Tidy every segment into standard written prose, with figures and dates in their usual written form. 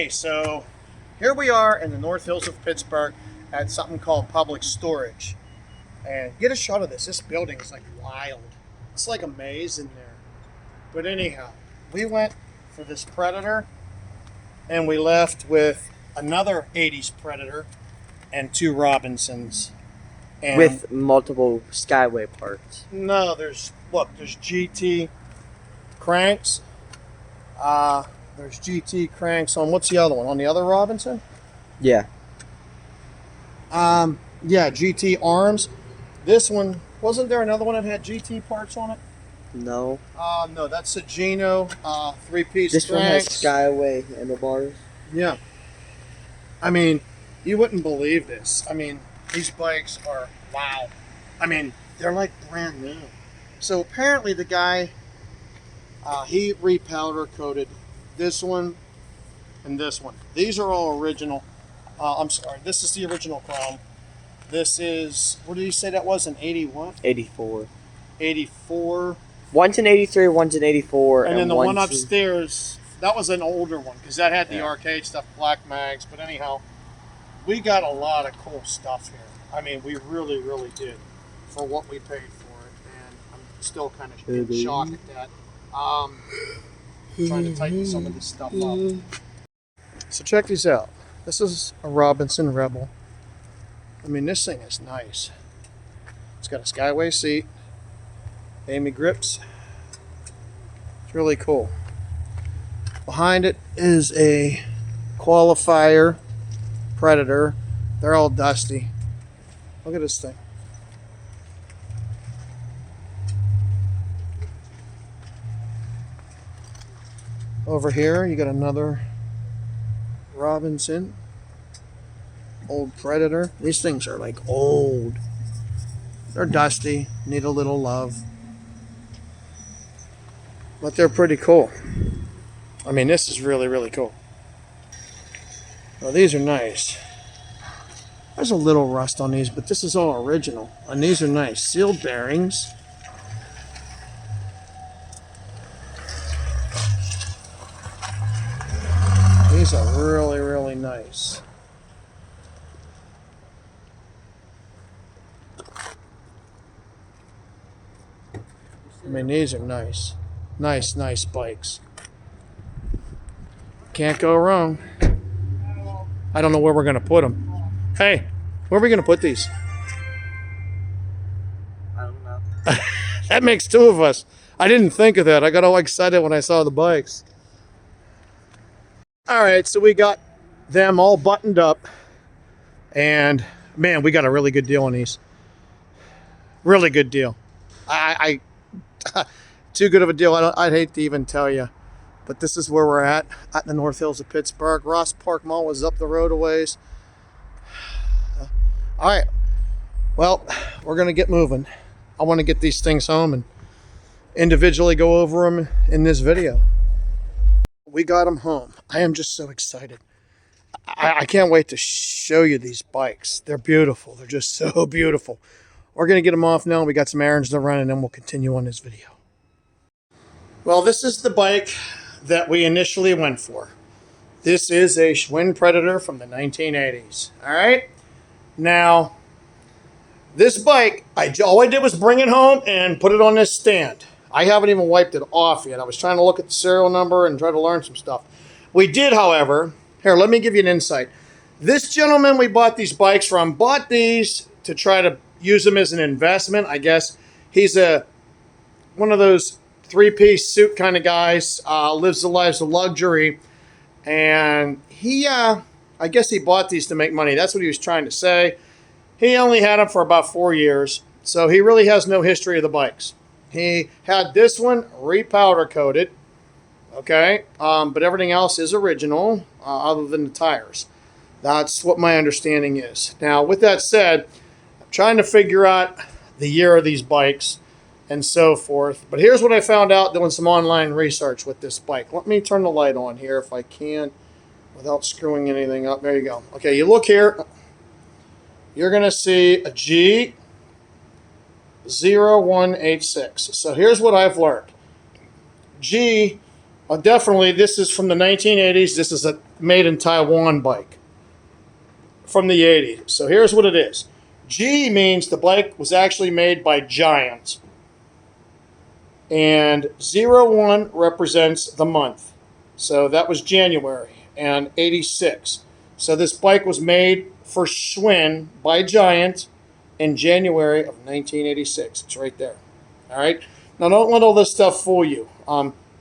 Okay, so here we are in the North Hills of Pittsburgh at something called Public Storage. And get a shot of this. This building is like wild. It's like a maze in there. But anyhow, we went for this Predator and we left with another 80s Predator and two Robinsons. And with multiple Skyway parts. no, there's GT cranks. There's GT cranks on, what's the other one? On the other Robinson? Yeah. Yeah, GT arms. This one, wasn't there another one that had GT parts on it? No. No, that's a Gino three-piece This one has cranks. Skyway handlebars. Yeah. I mean, you wouldn't believe this. I mean, these bikes are, wow. I mean, they're like brand new. So apparently the guy, he repowder coated this one and this one. These are all original. I'm sorry, this is the original chrome. This is, what did he say that was, an 80 what? 84. 84. One's an 83, one's an 84. And then the one upstairs, that was an older one because that had the arcade stuff, black mags. But anyhow, we got a lot of cool stuff here. I mean, we really, really did for what we paid for it. And I'm still kind of in shock at that. Trying to tighten some of this stuff up. So check these out. This is a Robinson Rebel. I mean, this thing is nice. It's got a Skyway seat, Amy grips. It's really cool. Behind it is a qualifier Predator. They're all dusty. Look at this thing. Over here, you got another Robinson Old Predator. These things are like old. They're dusty, need a little love. But they're pretty cool. I mean, this is really, really cool. Well, these are nice. There's a little rust on these, but this is all original. And these are nice. Sealed bearings. These are really, really nice. I mean, these are nice. Nice bikes. Can't go wrong. I don't know where we're going to put them. Hey, where are we going to put these? I don't know. That makes two of us. I didn't think of that. I got all excited when I saw the bikes. All right, so we got them all buttoned up. And, man, we got a really good deal on these. Really good deal. Too good of a deal. I'd hate to even tell you. But this is where we're at the North Hills of Pittsburgh. Ross Park Mall was up the road a ways. All right. Well, we're going to get moving. I want to get these things home and individually go over them in this video. We got them home. I am just so excited. I can't wait to show you these bikes. They're beautiful. They're just so beautiful. We're going to get them off now. We got some errands to run, and then we'll continue on this video. Well, this is the bike that we initially went for. This is a Schwin Predator from the 1980s. All right? Now, this bike, all I did was bring it home and put it on this stand. I haven't even wiped it off yet. I was trying to look at the serial number and try to learn some stuff. We did, however, here, let me give you an insight. This gentleman we bought these bikes from bought these to try to use them as an investment. I guess he's one of those three-piece suit kind of guys, lives the lives of luxury. And he, I guess he bought these to make money. That's what he was trying to say. He only had them for about 4 years, so he really has no history of the bikes. He had this one repowder coated, okay, but everything else is original other than the tires. That's what my understanding is. Now, with that said, I'm trying to figure out the year of these bikes and so forth. But here's what I found out doing some online research with this bike. Let me turn the light on here if I can without screwing anything up. There you go. Okay, you look here. You're going to see a G0186. So here's what I've learned. Definitely, this is from the 1980s. This is a made in Taiwan bike from the 80s. So here's what it is. G means the bike was actually made by Giant. And 01 represents the month. So that was January and 86. So this bike was made for Schwin by Giant in January of 1986. It's right there. All right. Now don't let all this stuff fool you.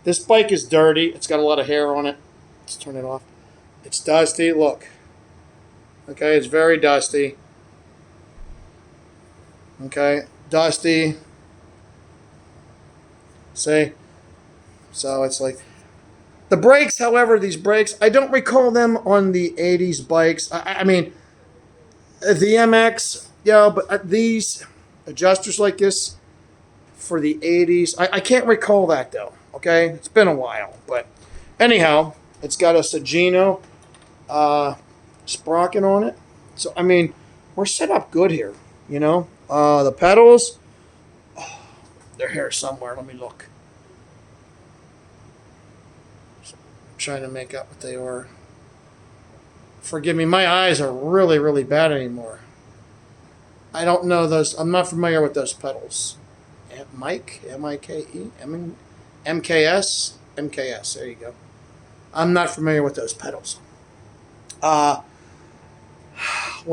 This bike is dirty. It's got a lot of hair on it. Let's turn it off. It's dusty. Look. Okay, it's very dusty. Okay, dusty. See? So it's like the brakes, however, these brakes, I don't recall them on the 80s bikes. I mean, the MX, yeah, but these adjusters like this for the 80s, I can't recall that though. Okay, it's been a while, but anyhow, it's got a Sagino sprocket on it. So I mean, we're set up good here. You know, the pedals, oh, they're here somewhere. Let me look. I'm trying to make out what they are. Forgive me, my eyes are really, really bad anymore. I don't know those. I'm not familiar with those pedals. Mike, M-I-K-E, M-K-S, M-K-S. There you go. I'm not familiar with those pedals. What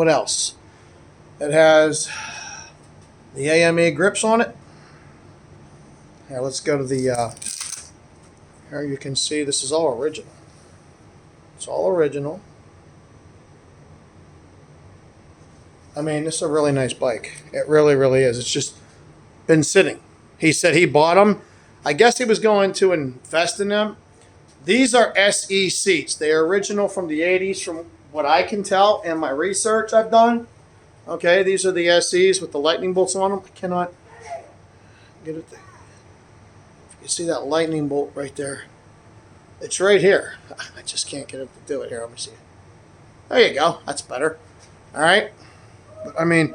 else? It has the AME grips on it. Here, let's go to the. Here you can see this is all original. It's all original. I mean, this is a really nice bike. It really, really is. It's just been sitting. He said he bought them. I guess he was going to invest in them. These are SE seats. They are original from the 80s from what I can tell in my research I've done. Okay, these are the SEs with the lightning bolts on them. I cannot get it there. You see that lightning bolt right there? It's right here. I just can't get it to do it here. Let me see. There you go. That's better. All right. But, I mean,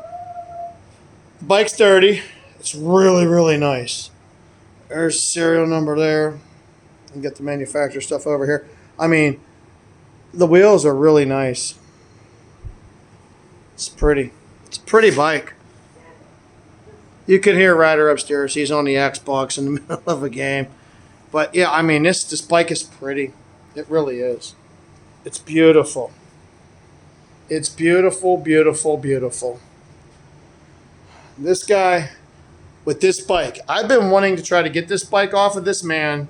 the bike's dirty. It's really, really nice. There's the serial number there. And get the manufacturer stuff over here. I mean, the wheels are really nice. It's pretty. It's a pretty bike. You could hear Ryder upstairs. He's on the Xbox in the middle of a game. But yeah, I mean, this bike is pretty. It really is. It's beautiful. It's beautiful, beautiful, beautiful. This guy with this bike. I've been wanting to try to get this bike off of this man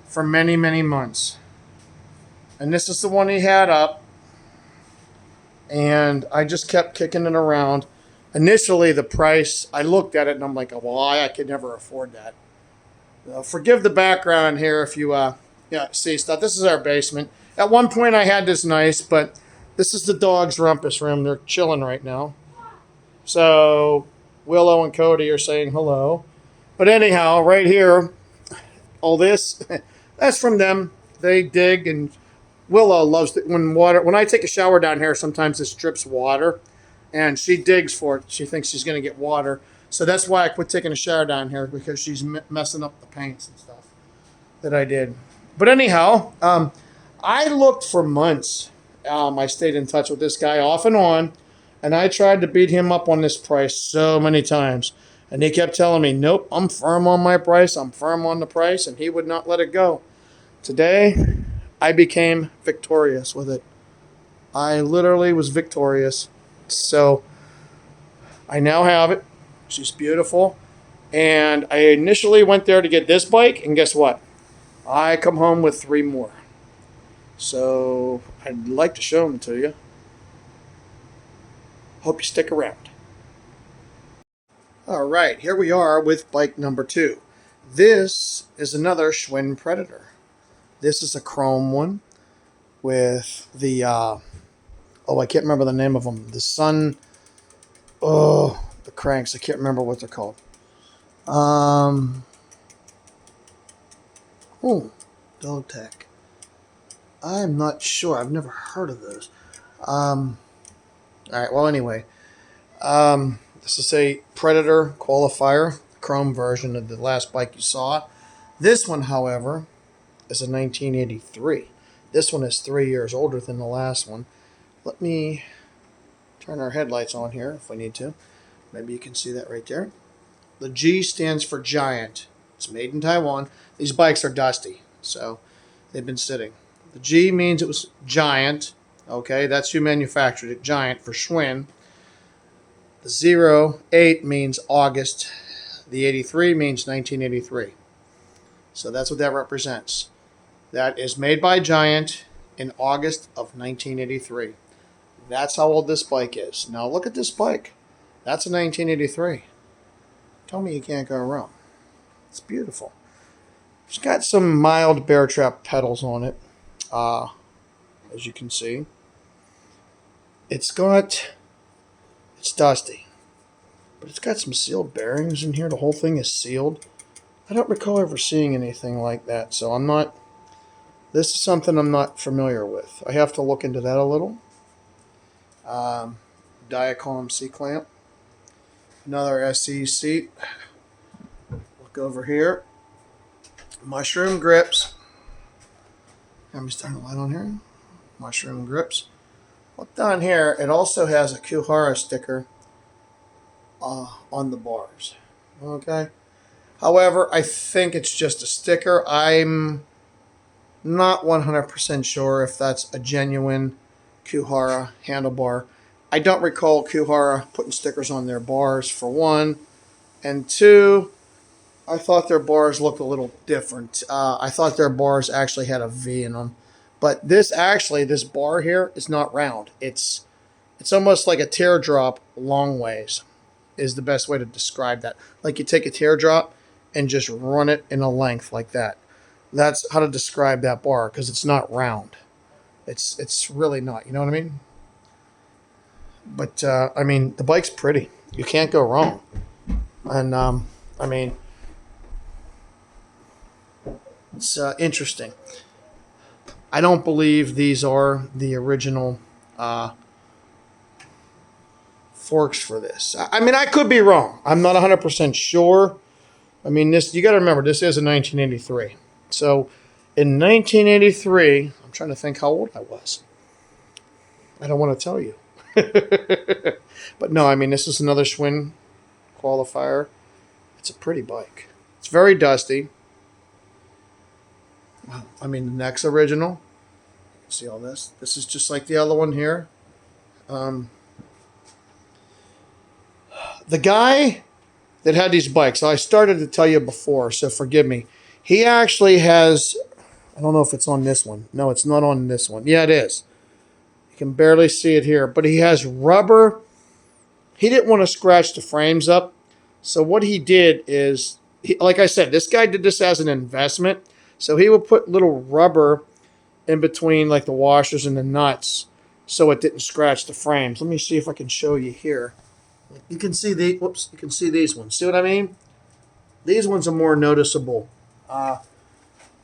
for many, many months. And this is the one he had up. And I just kept kicking it around. Initially, the price, I looked at it and I'm like, oh, well, I could never afford that. Forgive the background here if you see stuff. This is our basement. At one point, I had this nice, but this is the dog's rumpus room. They're chilling right now. So Willow and Cody are saying hello. But anyhow, right here, all this, that's from them. They dig, and Willow loves it when I take a shower down here, sometimes this drips water, and she digs for it. She thinks she's going to get water. So that's why I quit taking a shower down here, because she's messing up the paints and stuff that I did. But anyhow, I looked for months. I stayed in touch with this guy off and on, and I tried to beat him up on this price so many times. And he kept telling me, nope, I'm firm on my price. I'm firm on the price, and he would not let it go. Today, I became victorious with it. I literally was victorious. So I now have it. She's beautiful. And I initially went there to get this bike, and guess what? I come home with 3 more. So I'd like to show them to you. Hope you stick around. All right, here we are with bike number 2. This is another Schwin Predator. This is a chrome one with the, I can't remember the name of them. The the cranks. I can't remember what they're called. Dog Tech. I'm not sure. I've never heard of those. All right, well, anyway. This is a Predator qualifier, chrome version of the last bike you saw. This one, however, is a 1983. This one is 3 years older than the last one. Let me turn our headlights on here if we need to. Maybe you can see that right there. The G stands for giant. It's made in Taiwan. These bikes are dusty, so they've been sitting. The G means it was giant. Okay, that's who manufactured it, giant for Schwin. The 08 means August. The 83 means 1983. So that's what that represents. That is made by Giant in August of 1983. That's how old this bike is. Now look at this bike. That's a 1983. Tell me you can't go wrong. It's beautiful. It's got some mild bear trap pedals on it, as you can see. It's dusty, but it's got some sealed bearings in here. The whole thing is sealed. I don't recall ever seeing anything like that, so this is something I'm not familiar with. I have to look into that a little. Diacom C-clamp. Another SE seat. Look over here. Mushroom grips. Let me turn the light on here. Mushroom grips. Look down here. It also has a Kuhara sticker on the bars. Okay. However, I think it's just a sticker. I'm not 100% sure if that's a genuine Kuhara handlebar. I don't recall Kuhara putting stickers on their bars, for one. And two, I thought their bars looked a little different. I thought their bars actually had a V in them. But this bar here is not round. It's almost like a teardrop long ways is the best way to describe that. Like you take a teardrop and just run it in a length like that. That's how to describe that bar, because it's not round. It's really not. You know what I mean? But, I mean, the bike's pretty. You can't go wrong. And, I mean, it's interesting. I don't believe these are the original forks for this. I mean, I could be wrong. I'm not 100% sure. I mean, you got to remember, this is a 1983. So, in 1983, I'm trying to think how old I was. I don't want to tell you. But no, I mean, this is another Schwin qualifier. It's a pretty bike. It's very dusty. I mean, the neck's original. See all this? This is just like the other one here. The guy that had these bikes, I started to tell you before, so forgive me. He actually has, I don't know if it's on this one. No, it's not on this one. Yeah, it is. You can barely see it here, but he has rubber. He didn't want to scratch the frames up. So what he did is, like I said, this guy did this as an investment. So he would put little rubber in between like the washers and the nuts so it didn't scratch the frames. Let me see if I can show you here. You can see you can see these ones. See what I mean? These ones are more noticeable.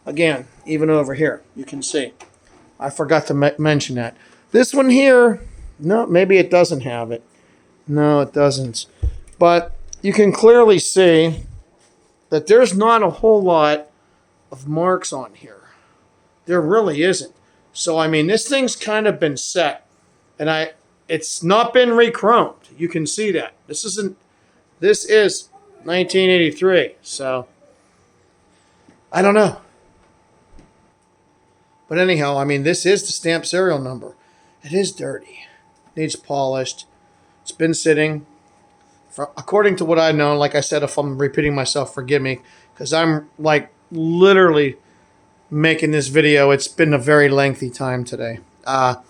Again, even over here, you can see. I forgot to mention that. This one here, no, maybe it doesn't have it. No, it doesn't. But you can clearly see that there's not a whole lot of marks on here. There really isn't. So, I mean, this thing's kind of been set. And it's not been re-chromed. You can see that. This is 1983. So, I don't know. But anyhow, I mean, this is the stamp serial number. It is dirty. Needs polished. It's been sitting. According to what I know, like I said, if I'm repeating myself, forgive me. Because I'm like literally making this video. It's been a very lengthy time today. The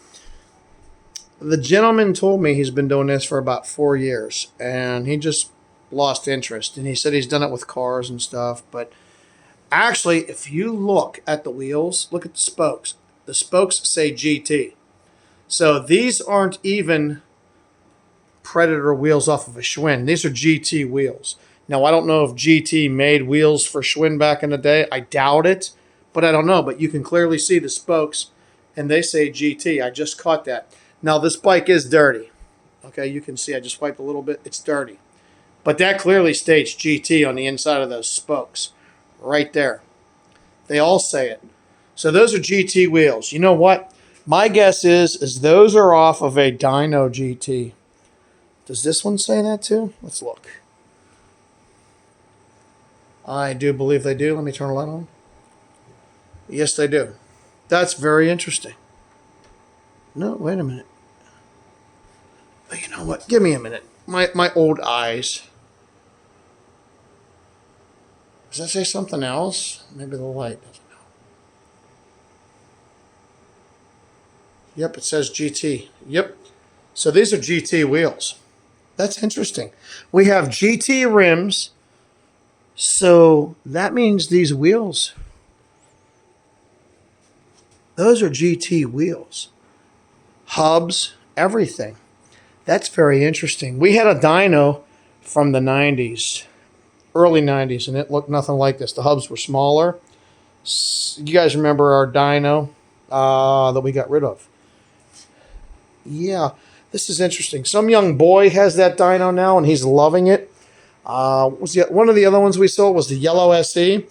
gentleman told me he's been doing this for about 4 years. And he just lost interest. And he said he's done it with cars and stuff. But actually, if you look at the wheels, look at the spokes. The spokes say GT. So these aren't even Predator wheels off of a Schwin. These are GT wheels. Now, I don't know if GT made wheels for Schwin back in the day. I doubt it, but I don't know. But you can clearly see the spokes, and they say GT. I just caught that. Now, this bike is dirty. Okay, you can see I just wiped a little bit. It's dirty. But that clearly states GT on the inside of those spokes. Right there. They all say it. So those are GT wheels. You know what? My guess is those are off of a Dyno GT. Does this one say that too? Let's look. I do believe they do. Let me turn the light on. Yes, they do. That's very interesting. No, wait a minute. Oh, you know what? Give me a minute. My old eyes. Does that say something else? Maybe the light doesn't know. Yep, it says GT. Yep. So these are GT wheels. That's interesting. We have GT rims. So that means these wheels, those are GT wheels. Hubs, everything. That's very interesting. We had a dyno from the 90s, early 90s, and it looked nothing like this. The hubs were smaller. You guys remember our dyno that we got rid of? Yeah, this is interesting. Some young boy has that dyno now, and he's loving it. One of the other ones we sold was the yellow SE.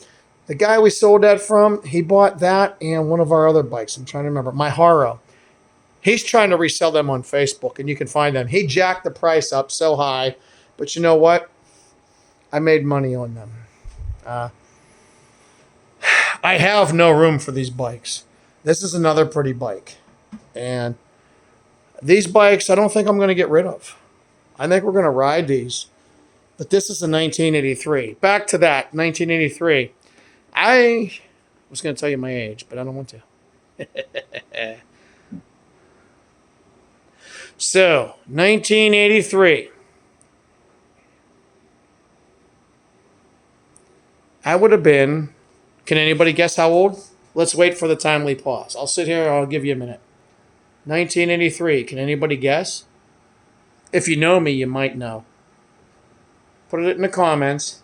The guy we sold that from, he bought that and one of our other bikes. I'm trying to remember. My Haro. He's trying to resell them on Facebook, and you can find them. He jacked the price up so high, but you know what? I made money on them. I have no room for these bikes. This is another pretty bike. And these bikes, I don't think I'm going to get rid of. I think we're going to ride these. But this is a 1983. Back to that, 1983. I was going to tell you my age, but I don't want to. So, 1983. I would have been, can anybody guess how old? Let's wait for the timely pause. I'll sit here and I'll give you a minute. 1983. Can anybody guess? If you know me, you might know. Put it in the comments.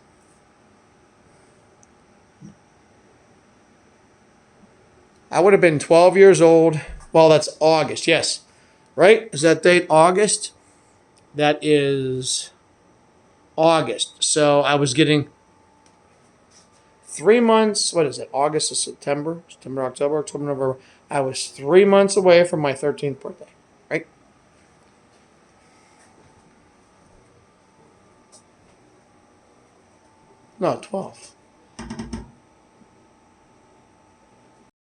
I would have been 12 years old. Well, that's August. Yes. Right? Is that date August? That is August. So I was getting 3 months. What is it? August to September? September, October, November. I was 3 months away from my 13th birthday. Right? No, 12.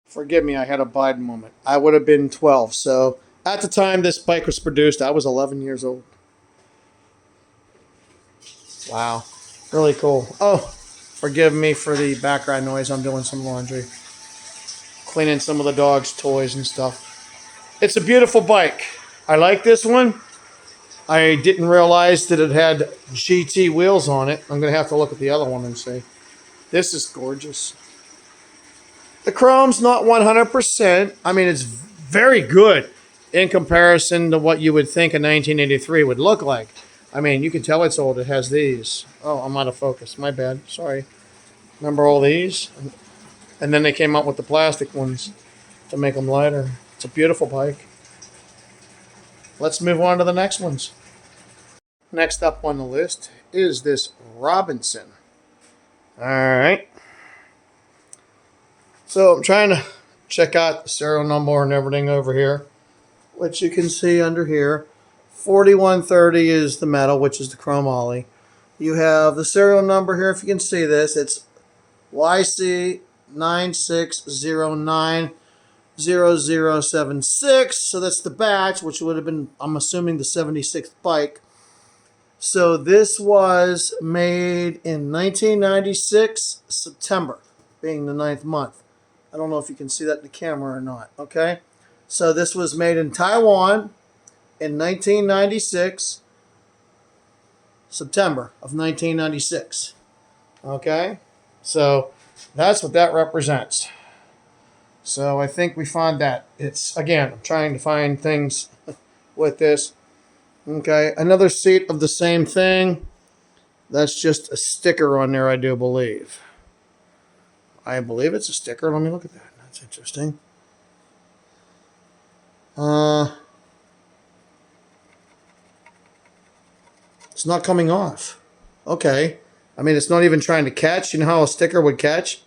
Forgive me, I had a Biden moment. I would have been 12. So at the time this bike was produced, I was 11 years old. Wow. Really cool. Oh, forgive me for the background noise. I'm doing some laundry. Cleaning some of the dog's toys and stuff. It's a beautiful bike. I like this one. I didn't realize that it had GT wheels on it. I'm going to have to look at the other one and see. This is gorgeous. The chrome's not 100%. I mean, it's very good in comparison to what you would think a 1983 would look like. I mean, you can tell it's old. It has these. Oh, I'm out of focus. My bad. Sorry. Remember all these? And then they came out with the plastic ones to make them lighter. It's a beautiful bike. Let's move on to the next ones. Next up on the list is this Robinson. All right. So I'm trying to check out the serial number and everything over here, which you can see under here. 4130 is the metal, which is the chrome ollie. You have the serial number here, if you can see this. It's YC96090076. So that's the batch, which would have been, I'm assuming, the 76th bike. So this was made in 1996, September, being the 9th month. I don't know if you can see that in the camera or not, okay? So this was made in Taiwan in 1996, September of 1996, okay? So that's what that represents. So I think we found that. It's, again, I'm trying to find things with this. Okay, another seat of the same thing. That's just a sticker on there, I do believe. I believe it's a sticker. Let me look at that. That's interesting. It's not coming off. Okay. I mean, it's not even trying to catch. You know how a sticker would catch?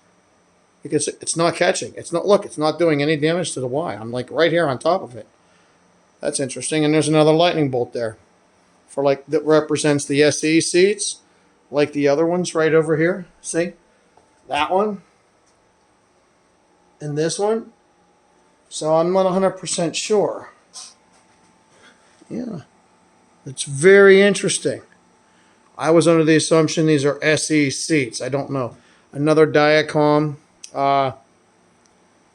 because it's not catching. It's not, look, it's not doing any damage to the Y. I'm like right here on top of it. That's interesting. And there's another lightning bolt there for like that represents the SE seats, like the other ones right over here. See that one and this one. So I'm not 100% sure. Yeah, it's very interesting. I was under the assumption these are SE seats. I don't know. Another Diacom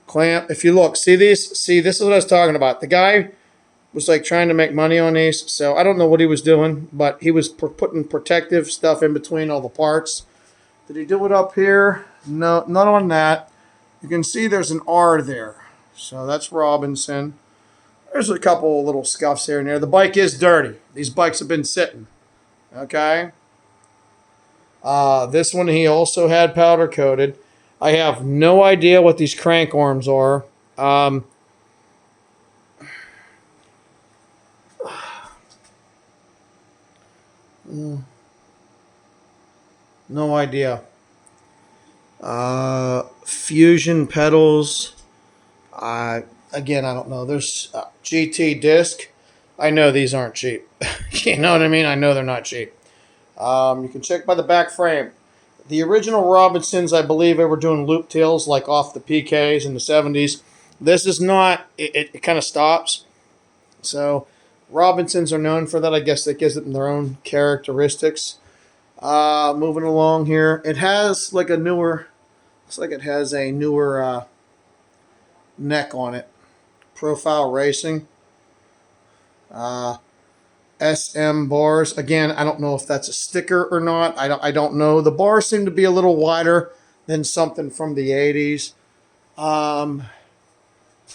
clamp. If you look, see these? See, this is what I was talking about. The guy was like trying to make money on these. So I don't know what he was doing, but he was putting protective stuff in between all the parts. Did he do it up here? No, not on that. You can see there's an R there. So that's Robinson. There's a couple little scuffs here and there. The bike is dirty. These bikes have been sitting. Okay. This one he also had powder coated. I have no idea what these crank arms are. No idea. Fusion pedals. Again, I don't know. There's GT disc. I know these aren't cheap. You know what I mean? I know they're not cheap. You can check by the back frame. The original Robinsons, I believe, they were doing loop tails like off the PKs in the 70s. This is not. It kind of stops. So Robinsons are known for that. I guess that gives them their own characteristics. Moving along here. It has like a newer. Looks like it has a newer neck on it. Profile Racing. SM bars. Again, I don't know if that's a sticker or not. I don't know. The bars seem to be a little wider than something from the 80s.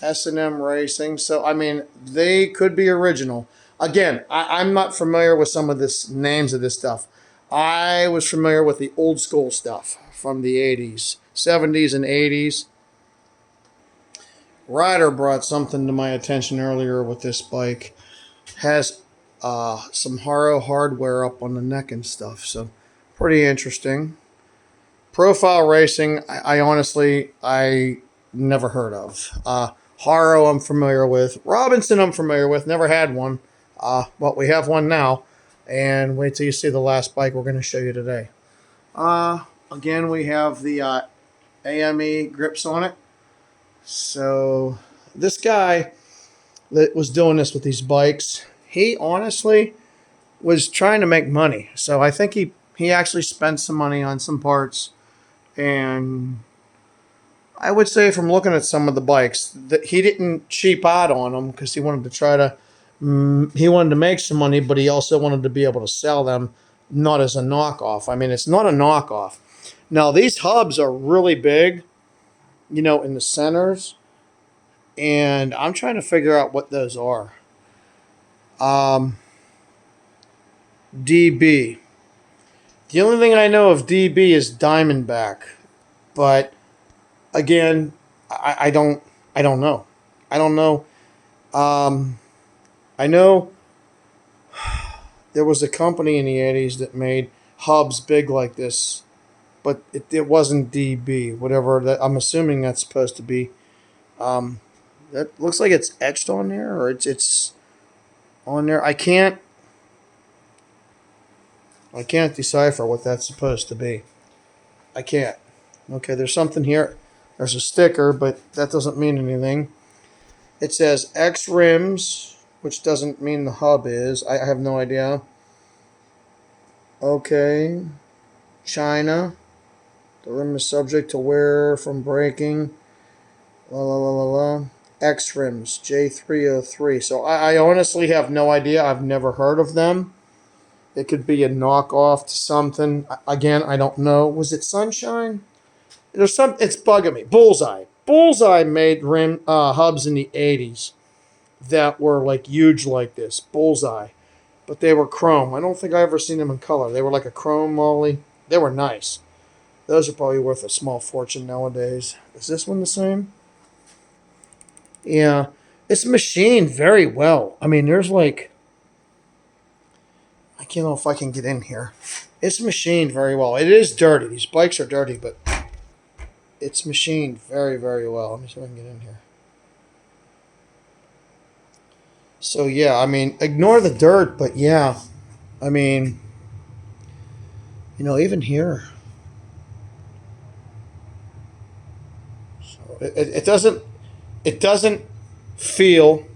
S&M Racing. So, I mean, they could be original. Again, I'm not familiar with some of this names of this stuff. I was familiar with the old school stuff from the 80s, 70s, and 80s. Ryder brought something to my attention earlier with this bike. Has some Haro hardware up on the neck and stuff, so pretty interesting. Profile Racing, I honestly never heard of. Haro I'm familiar with. Robinson I'm familiar with. Never had one. Well, we have one now, and wait till you see the last bike we're going to show you today. Again, we have the AME grips on it. So this guy that was doing this with these bikes, he honestly was trying to make money. So I think he actually spent some money on some parts. And I would say from looking at some of the bikes that he didn't cheap out on them because he wanted to try to, he wanted to make some money, but he also wanted to be able to sell them not as a knockoff. I mean, it's not a knockoff. Now, these hubs are really big, you know, in the centers. And I'm trying to figure out what those are. DB. The only thing I know of DB is Diamondback, but again, I don't know. I don't know. I know there was a company in the 80s that made hubs big like this, but it wasn't DB. Whatever that, I'm assuming that's supposed to be. That looks like it's etched on there, or it's on there. I can't decipher what that's supposed to be. I can't. Okay, there's something here. There's a sticker, but that doesn't mean anything. It says X rims, which doesn't mean the hub is. I have no idea. Okay. China. The rim is subject to wear from braking. La la la la la. X rims, J303. So I honestly have no idea. I've never heard of them. It could be a knockoff to something. Again, I don't know. Was it Sunshine? There's some. It's bugging me. Bullseye. Bullseye made rim hubs in the 80s that were like huge like this. Bullseye. But they were chrome. I don't think I ever seen them in color. They were like a chrome molly. They were nice. Those are probably worth a small fortune nowadays. Is this one the same? Yeah. It's machined very well. I mean, there's like... I can't know if I can get in here. It's machined very well. It is dirty. These bikes are dirty, but It's machined very, very well. Let me see if I can get in here. So yeah, I mean, ignore the dirt, but yeah, I mean, even here. So it doesn't feel,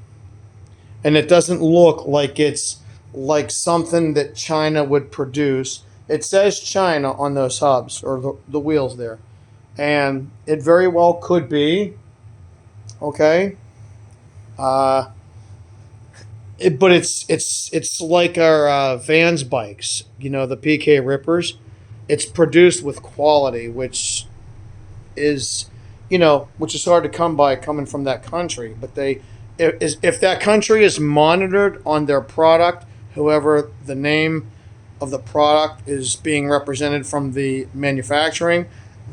and it doesn't look like it's like something that China would produce. It says China on those hubs or the wheels there, and it very well could be. Okay, uh, but it's like our Vans bikes, the PK Rippers. It's produced with quality, is, which is hard to come by coming from that country. But if that country is monitored on their product, whoever the name of the product is being represented from the manufacturing,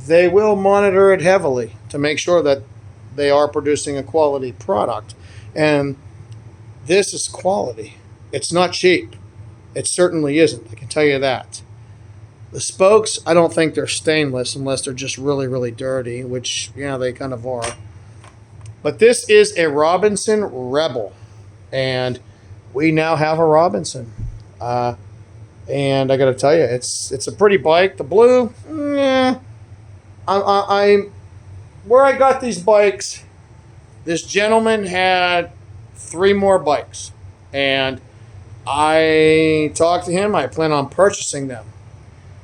they will monitor it heavily to make sure that they are producing a quality product. And this is quality. It's not cheap. It certainly isn't. I can tell you that. The spokes, I don't think they're stainless unless they're just really, really dirty, which, they kind of are. But this is a Robinson Rebel, and we now have a Robinson. And I got to tell you, it's a pretty bike. The blue, I'm where I got these bikes. This gentleman had 3 more bikes, and I talked to him. I plan on purchasing them.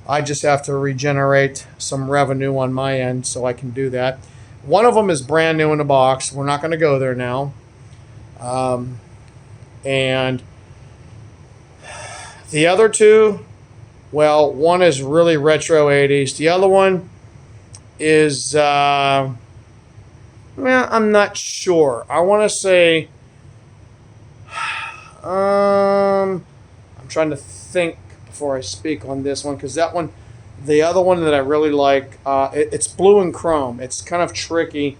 I just have to regenerate some revenue on my end so I can do that. One of them is brand new in the box. We're not going to go there now. And the other 2, well, one is really retro 80s. The other one is, I'm not sure. I want to say, I'm trying to think before I speak on this one, because that one, the other one that I really like, it's blue and chrome. It's kind of tricky,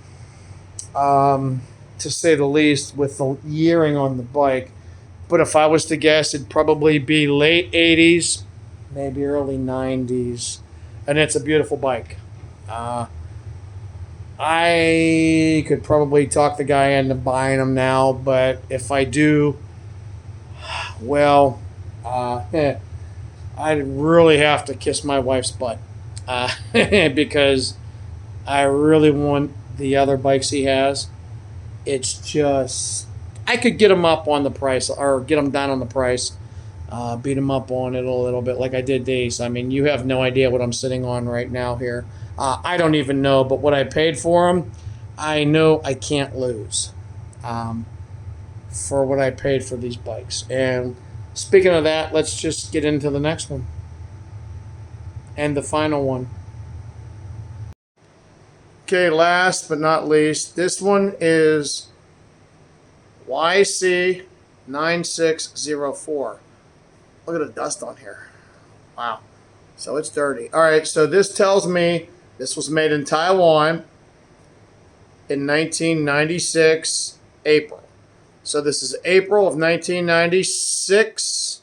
to say the least, with the yearing on the bike. But if I was to guess, it'd probably be late 80s, maybe early 90s. And it's a beautiful bike. I could probably talk the guy into buying them now, but if I do, well, I'd really have to kiss my wife's butt, because I really want the other bikes he has. It's just, I could get him up on the price, or get him down on the price, beat him up on it a little bit like I did these. I mean, you have no idea what I'm sitting on right now here. I don't even know, but what I paid for them, I know I can't lose, for what I paid for these bikes. And speaking of that, let's just get into the next one. And the final one. Okay, last but not least, this one is YC9604. Look at the dust on here. Wow. So it's dirty. All right, so this tells me this was made in Taiwan in 1996, April. So this is April of 1996,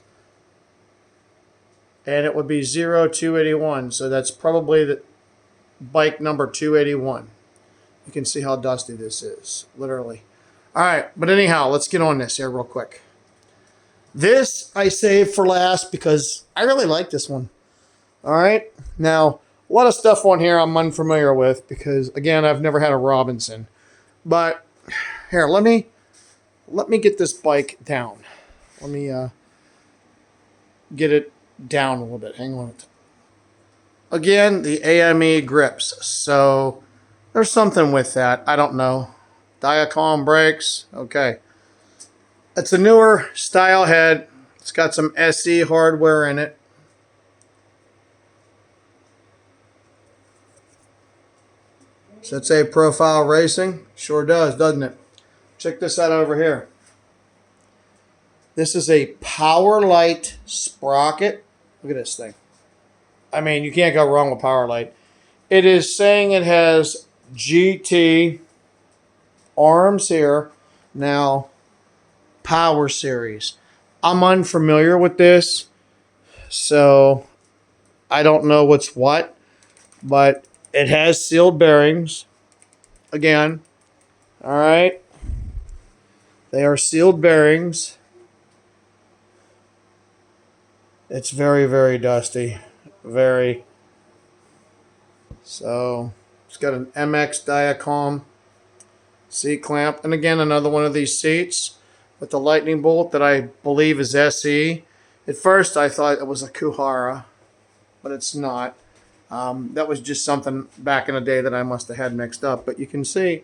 and it would be 0281. So that's probably the bike number 281. You can see how dusty this is, literally. All right, but anyhow, let's get on this here real quick. This I saved for last because I really like this one. All right, now a lot of stuff on here I'm unfamiliar with because, again, I've never had a Robinson. But here, let me get this bike down. Let me get it down a little bit. Hang on. Again, the AME grips. So there's something with that. I don't know. Diacom brakes. Okay. It's a newer style head. It's got some SE hardware in it. Does that say Profile Racing? Sure does, doesn't it? Check this out over here. This is a Power Light sprocket. Look at this thing. I mean, you can't go wrong with Power Light. It is saying it has GT arms here. Now, Power Series. I'm unfamiliar with this, so I don't know what's what, but It has sealed bearings. Again. All right. They are sealed bearings. It's very, very dusty. Very. So, it's got an MX Diacom seat clamp. And again, another one of these seats with the lightning bolt that I believe is SE. At first, I thought it was a Kuhara, but it's not. That was just something back in the day that I must have had mixed up. But you can see,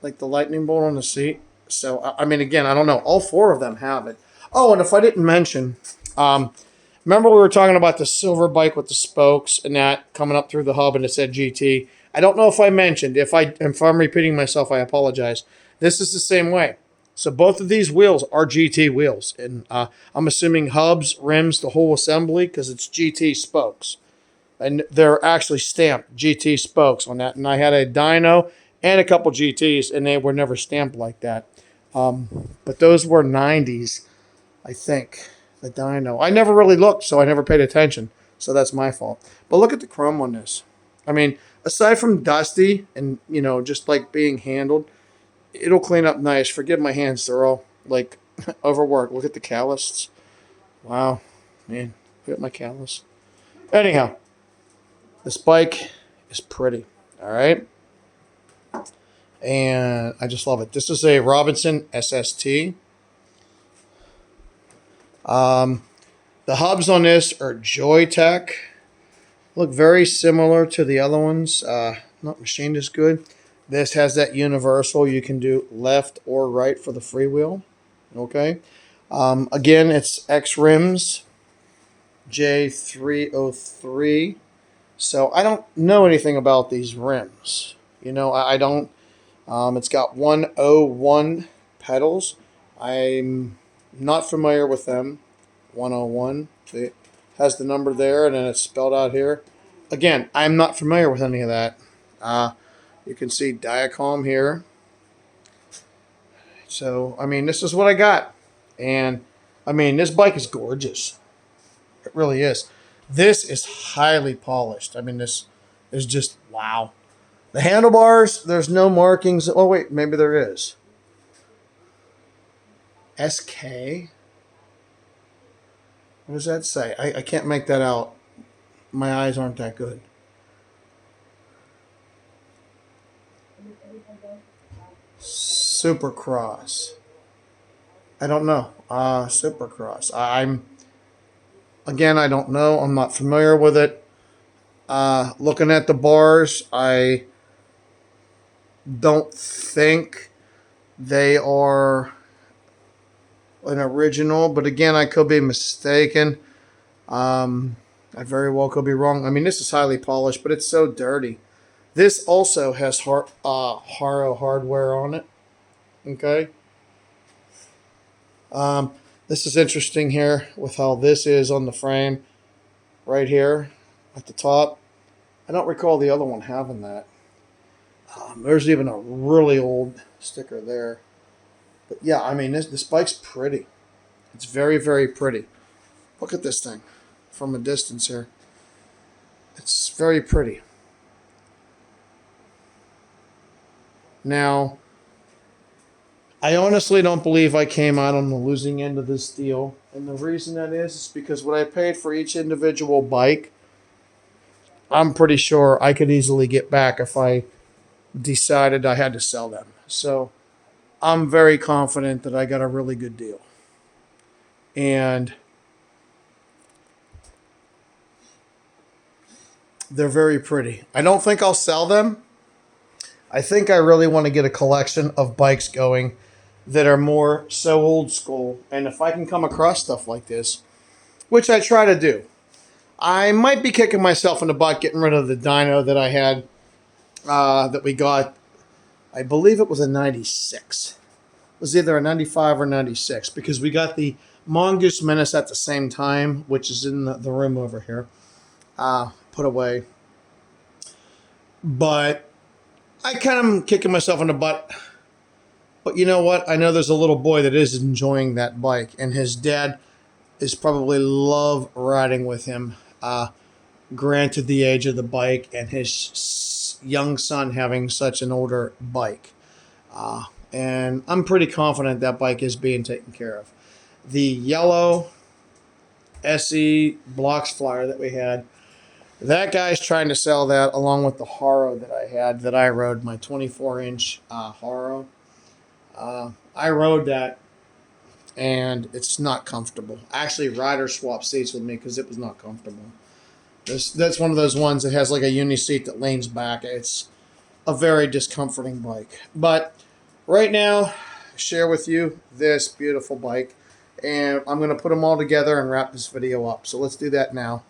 like, the lightning bolt on the seat. So, I mean, again, I don't know. All four of them have it. Oh, and if I didn't mention, remember we were talking about the silver bike with the spokes and that coming up through the hub and it said GT. I don't know if I mentioned. If I'm repeating myself, I apologize. This is the same way. So both of these wheels are GT wheels. And I'm assuming hubs, rims, the whole assembly, because it's GT spokes. And they're actually stamped GT spokes on that. And I had a dyno and a couple GTs, and they were never stamped like that. But those were 90s, I think, the dyno. I never really looked, so I never paid attention. So that's my fault. But look at the chrome on this. I mean, aside from dusty and, you know, just like being handled, it'll clean up nice. Forgive my hands, they're all, like, overworked. Look at the callus. Wow. Man, look at my callus. Anyhow, this bike is pretty. All right. And I just love it. This is a Robinson SST. The hubs on this are Joytech. Look very similar to the other ones. Not machined as good. This has that universal. You can do left or right for the freewheel. Okay. Again, it's X rims. J303. So I don't know anything about these rims. You know, I don't. It's got 101 pedals. I'm not familiar with them. 101. It has the number there, and then it's spelled out here. Again, I'm not familiar with any of that. You can see Diacom here. So, I mean, this is what I got. And, I mean, this bike is gorgeous. It really is. This is highly polished. I mean, this is just, wow. The handlebars, there's no markings. Oh, wait, maybe there is. SK? What does that say? I can't make that out. My eyes aren't that good. Supercross. I don't know. Supercross. Again, I don't know. I'm not familiar with it. Looking at the bars, I don't think they are an original, but again, I could be mistaken. I very well could be wrong. I mean, this is highly polished, but it's so dirty. This also has Haro hardware on it. Okay. This is interesting here with how this is on the frame right here at the top. I don't recall the other one having that. There's even a really old sticker there. But yeah, I mean, this bike's pretty. It's very, very pretty. Look at this thing from a distance here. It's very pretty. Now, I honestly don't believe I came out on the losing end of this deal. And the reason that is because what I paid for each individual bike, I'm pretty sure I could easily get back if I decided I had to sell them. So I'm very confident that I got a really good deal. And they're very pretty. I don't think I'll sell them. I think I really want to get a collection of bikes going that are more so old school. And if I can come across stuff like this, which I try to do, I might be kicking myself in the butt getting rid of the dyno that I had, that we got. I believe it was a 96. It was either a 95 or 96 because we got the Mongoose Menace at the same time, which is in the room over here, put away. But I kind of am kicking myself in the butt. But you know what? I know there's a little boy that is enjoying that bike, and his dad is probably love riding with him. granted the age of the bike and his young son having such an older bike. And I'm pretty confident that bike is being taken care of. The yellow SE Blocks flyer that we had, that guy's trying to sell that along with the Haro that I had that I rode, my 24-inch Haro. I rode that, and it's not comfortable. Actually, rider swapped seats with me because it was not comfortable. That's one of those ones that has like a uni seat that leans back. It's a very discomforting bike. But right now, share with you this beautiful bike, and I'm going to put them all together and wrap this video up. So let's do that now.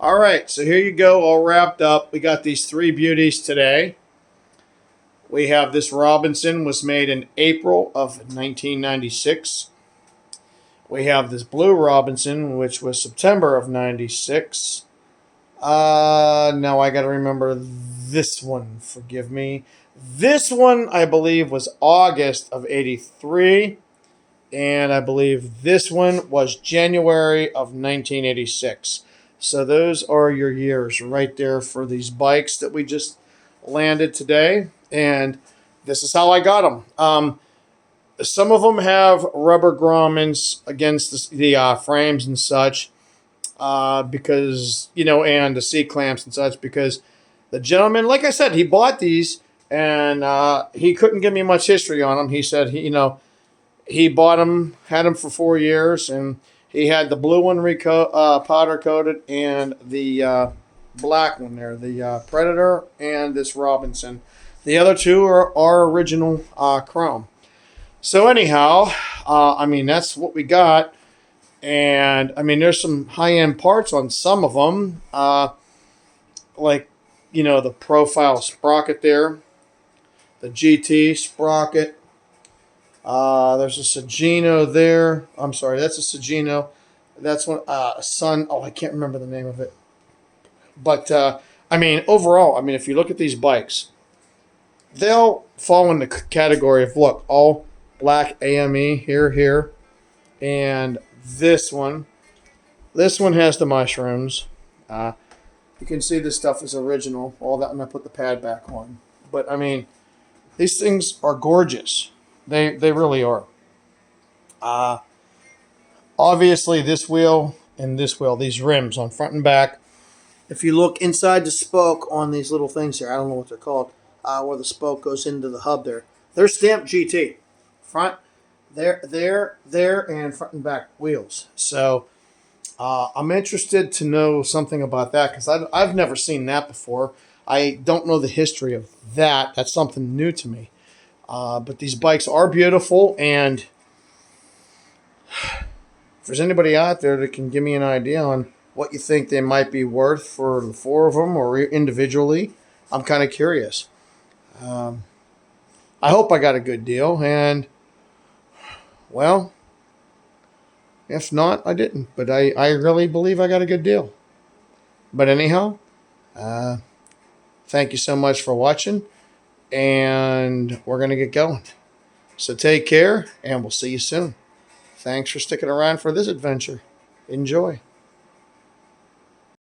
All right, so here you go, all wrapped up. We got these three beauties today. We have this Robinson, was made in April of 1996. We have this blue Robinson, which was September of 96. Now I got to remember this one, forgive me. This one, I believe, was August of 83. And I believe this one was January of 1986. So those are your years right there for these bikes that we just landed today. And this is how I got them. Some of them have rubber grommets against the frames and such, because, you know, and the C-clamps and such, because the gentleman, like I said, he bought these, and he couldn't give me much history on them. He said, he bought them, had them for 4 years, and he had the blue one powder coated and the black one there, the Predator and this Robinson. The other two are original chrome. So anyhow, I mean, that's what we got. And I mean, there's some high-end parts on some of them, like, you know, the profile sprocket there, the GT sprocket. There's a Sagino there. I'm sorry, that's a Sagino. That's one, Sun. Oh, I can't remember the name of it. But, I mean, overall, I mean, if you look at these bikes, they'll fall in the category of, look, all black AME here. And this one has the mushrooms. You can see this stuff is original. All that, and I put the pad back on. But, I mean, these things are gorgeous. They really are. Obviously, this wheel and this wheel, these rims on front and back. If you look inside the spoke on these little things here, I don't know what they're called, where the spoke goes into the hub there, they're stamped GT. Front, there, and front and back wheels. So I'm interested to know something about that because I've never seen that before. I don't know the history of that. That's something new to me. But these bikes are beautiful, and if there's anybody out there that can give me an idea on what you think they might be worth for the four of them or individually, I'm kind of curious. I hope I got a good deal, and, well, if not, I didn't. But I really believe I got a good deal. But anyhow, thank you so much for watching, and we're going to get going. So take care, and we'll see you soon. Thanks for sticking around for this adventure. Enjoy.